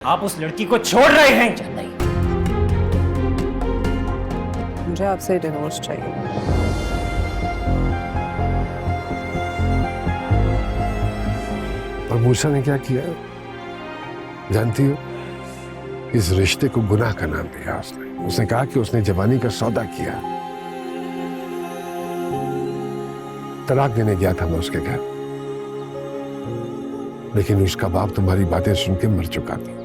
आप उस लड़की को छोड़ रहे हैं या नहीं? मुझे आपसे डिवोर्स चाहिए। और मूसा ने क्या किया जानती हो? इस रिश्ते को गुनाह का नाम दिया उसने कहा कि उसने जवानी का सौदा किया। तलाक देने गया था मैं उसके घर, लेकिन उसका बाप तुम्हारी बातें सुन के मर चुका था।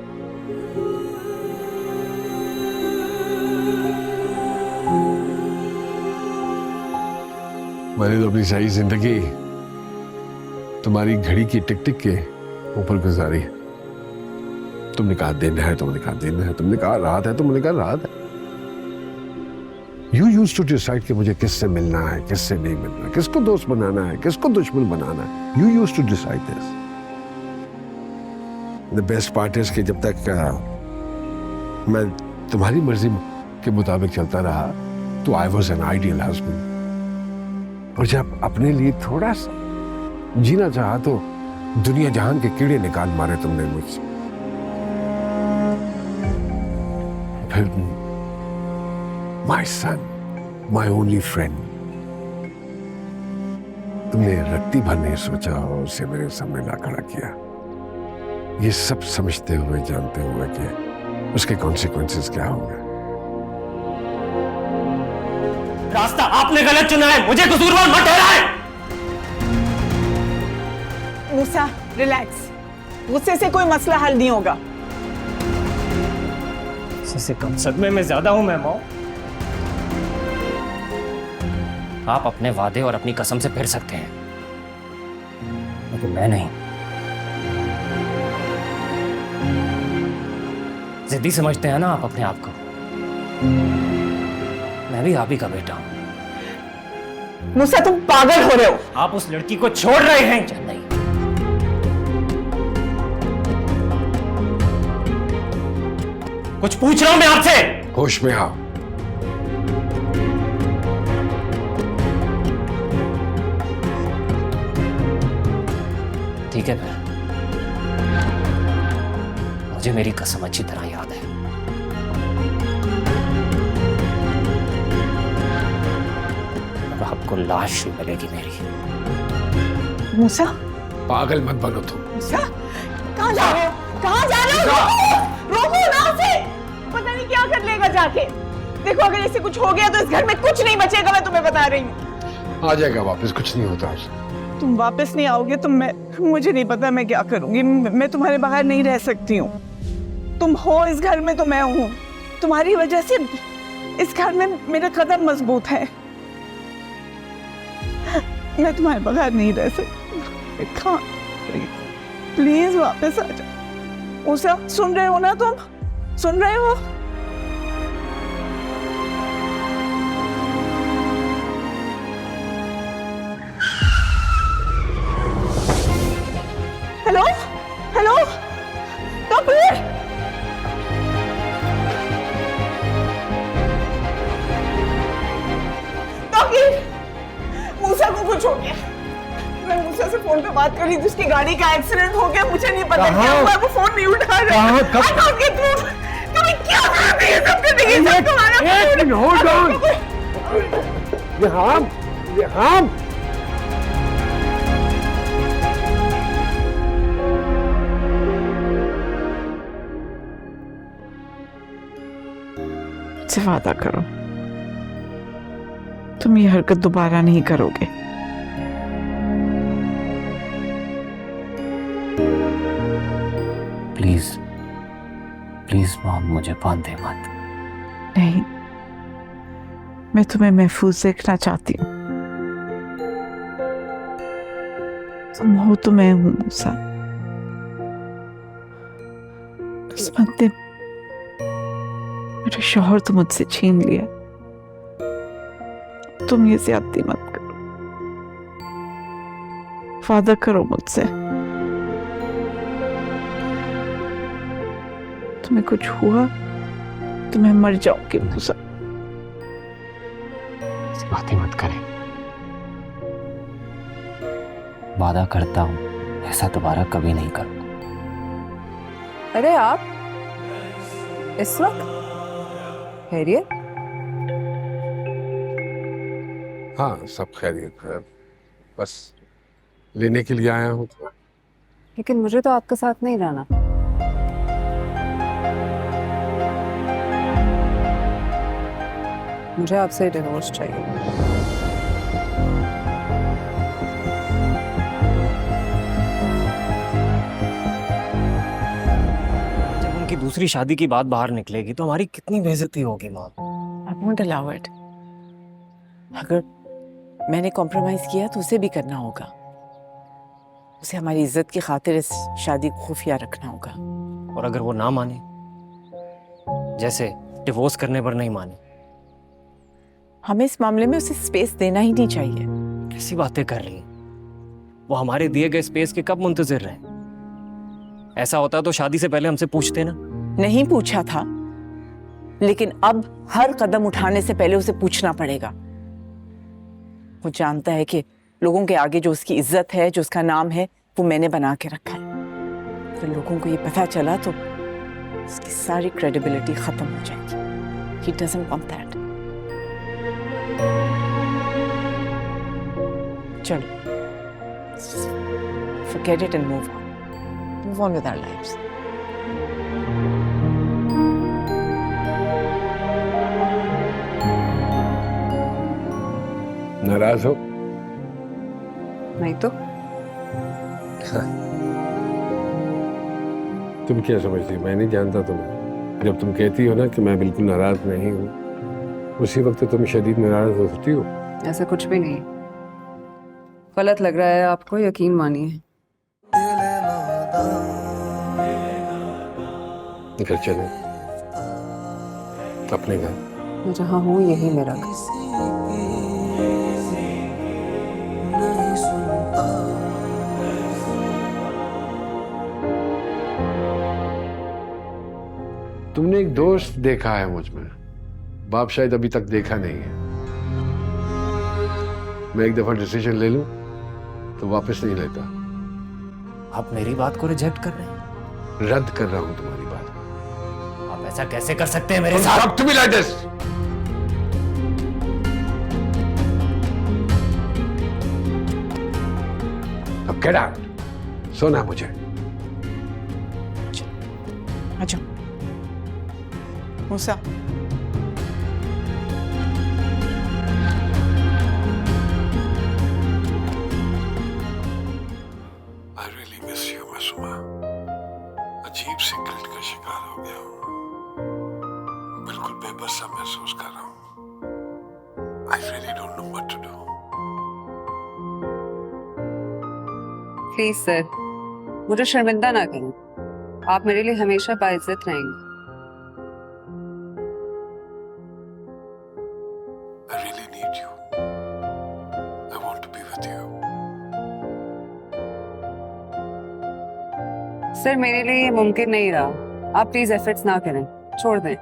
मैंने तो अपनी सारी जिंदगी तुम्हारी घड़ी की टिक टिक के ऊपर गुजारी। तुमने कहा दिन है, तुमने कहा दिन है, तुमने कहा रात है, तुमने कहा रात है। You used to decide कि मुझे किससे मिलना है, किससे नहीं मिलना, किसको दोस्त बनाना है, किसको दुश्मन बनाना है। You used to decide this. The best part is कि जब तक मैं तुम्हारी मर्जी के मुताबिक चलता रहा तो I was an ideal husband. और जब अपने लिए थोड़ा सा जीना चाहा तो दुनिया जहान के कीड़े निकाल मारे तुमने मुझसे। फिर my son, my only friend, तुमने रत्ती भर नहीं सोचा और उसे मेरे सामने ला खड़ा किया। ये सब समझते हुए, जानते हुए कि उसके कॉन्सिक्वेंसेस क्या होंगे। रास्ता आपने गलत चुना है, मुझे कसूरवार मत ठहराएं। मूसा रिलैक्स, गुस्से से कोई मसला हल नहीं होगा। इससे कम सदमे में ज्यादा हूं मैं मौ। आप अपने वादे और अपनी कसम से फिर सकते हैं, लेकिन मैं नहीं। जिद्दी समझते हैं ना आप अपने आप को। मैं भी आप ही का बेटा हूं। मूसा तुम पागल हो रहे हो। आप उस लड़की को छोड़ रहे हैं या नहीं? कुछ पूछ रहा हूं मैं आपसे। होश में आओ। ठीक है फिर, मुझे मेरी कसम अच्छी तरह याद है। अब आपको लाश ही मिलेगी मेरी। मूसा, पागल मत बनो तुम। मूसा, कहाँ जा रहे हो? कहाँ जा रहे हो? रोको ना उसे। पता नहीं क्या कर लेगा जाके। देखो अगर इसे कुछ हो गया तो इस घर में कुछ नहीं बचेगा, मैं तुम्हें बता रही हूँ। आ जाएगा वापस, कुछ नहीं होता उसे। तुम वापस नहीं आओगे तो मुझे नहीं पता मैं क्या करूंगी। मैं तुम्हारे बाहर नहीं रह सकती हूँ। तुम हो इस घर में तो मैं हूँ। तुम्हारी वजह से इस घर में मेरा कदम मजबूत है। मैं तुम्हारे बगैर नहीं रह सकती। प्लीज वापस आ जाओ। उसे सुन रहे हो ना तुम? सुन रहे हो? हेलो हेलो कबीर, कबीर, मूसा को कुछ हो गया। मैं मूसा से फोन पे बात कर रही थी, उसकी गाड़ी का एक्सीडेंट हो गया। मुझे नहीं पता क्या हुआ, वो फोन नहीं उठा रहा। तुम्हें क्या कर रही है? सब करने की सब तुम्हारा। एक मिनट होल्ड ऑन। यहाँ से वादा करो तुम ये हरकत दोबारा नहीं करोगे। प्लीज प्लीज मॉम, मुझे बांधे मत। नहीं, मैं तुम्हें महफूज देखना चाहती हूँ। तुम हो तो मैं हूं मूसा। किस्मत ने मेरा शौहर तो मुझसे छीन लिया। तुम ये ज्यादती मत करो। वादा करो मुझसे। तुम्हें कुछ हुआ तो मैं मर जाऊंगी मूसा। ऐसी बातें मत करें। वादा करता हूं ऐसा दोबारा कभी नहीं करूंगा। अरे आप इस वक्त खैरियत? हाँ, सब खैरियत है, बस लेने के लिए आया हूँ। लेकिन मुझे तो आपके साथ नहीं रहना। मुझे आपसे डिवोर्स चाहिए। जब उनकी दूसरी शादी की बात बाहर निकलेगी तो हमारी कितनी बेइज्जती होगी माँ। I won't allow it. अगर मैंने कॉम्प्रोमाइज किया तो उसे भी करना होगा। उसे हमारी इज्जत की खातिर इस शादी को खुफिया रखना होगा। और अगर वो ना माने, जैसे डिवोर्स करने पर नहीं माने, हमें इस मामले में उसे स्पेस देना ही नहीं चाहिए। कैसी बातें कर रही हैं? वो हमारे दिए गए स्पेस के कब मुंतजिर रहे? ऐसा होता तो शादी से पहले हमसे पूछते ना। नहीं पूछा था, लेकिन अब हर कदम उठाने से पहले उसे पूछना पड़ेगा। वो जानता है कि लोगों के आगे जो उसकी इज्जत है, जो उसका नाम है, वो मैंने बना के रखा है। तो लोगों को ये पता चला तो उसकी सारी क्रेडिबिलिटी खत्म हो जाएगी। He doesn't want that. चलो, forget it and move on. Move on with our lives. नाराज हो? नहीं तो तुम क्या समझती? मैं नहीं जानता तुम्हें। जब तुम कहती हो ना कि मैं बिल्कुल नाराज नहीं हूँ, उसी वक्त तुम शदीद नाराज होती हो। ऐसा कुछ भी नहीं। गलत लग रहा है आपको, यकीन मानिए। घर चले, अपने घर। मैं जहाँ हूँ यही मेरा घर। तुमने एक दोस्त देखा है मुझ में, बाप शायद अभी तक देखा नहीं है। मैं एक दफा डिसीजन ले लूं तो वापस नहीं लेता। आप मेरी बात को रिजेक्ट कर रहे हैं? रद्द कर रहा हूं तुम्हारी बात। आप ऐसा कैसे कर सकते हैं मेरे साथ? Talk to me like this. अब get out. सोना मुझे। अच्छा, मूसा, I really miss you, Masuma. अजीब सी गिल्ट का शिकार हो गया हूँ। बिल्कुल बेबस सा महसूस कर रहा हूँ। I really don't know what to do. Please sir, मुझे शर्मिंदा ना करें। आप मेरे लिए हमेशा बाइज्जत रहेंगे। I really need you. I want to be with you. Sir, मेरे लिए ये मुमकिन नहीं रहा। आप प्लीज एफर्ट्स ना करें, छोड़ दें।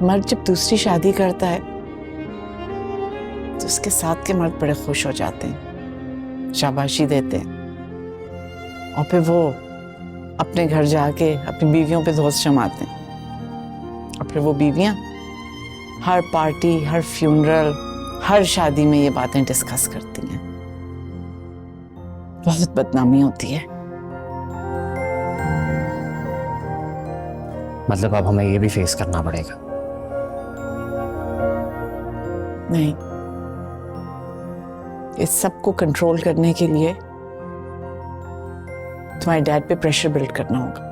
मर्द जब दूसरी शादी करता है तो उसके साथ के मर्द बड़े खुश हो जाते हैं, शाबाशी देते हैं, और फिर वो अपने घर जाके अपनी बीवियों पे दोस्त जमाते हैं। और फिर वो बीवियां हर पार्टी, हर फ्यूनरल, हर शादी में ये बातें डिस्कस करती हैं। बहुत बदनामी होती है। मतलब अब हमें ये भी फेस करना पड़ेगा? नहीं, इस सब को कंट्रोल करने के लिए तुम्हारे डैड पे प्रेशर बिल्ड करना होगा।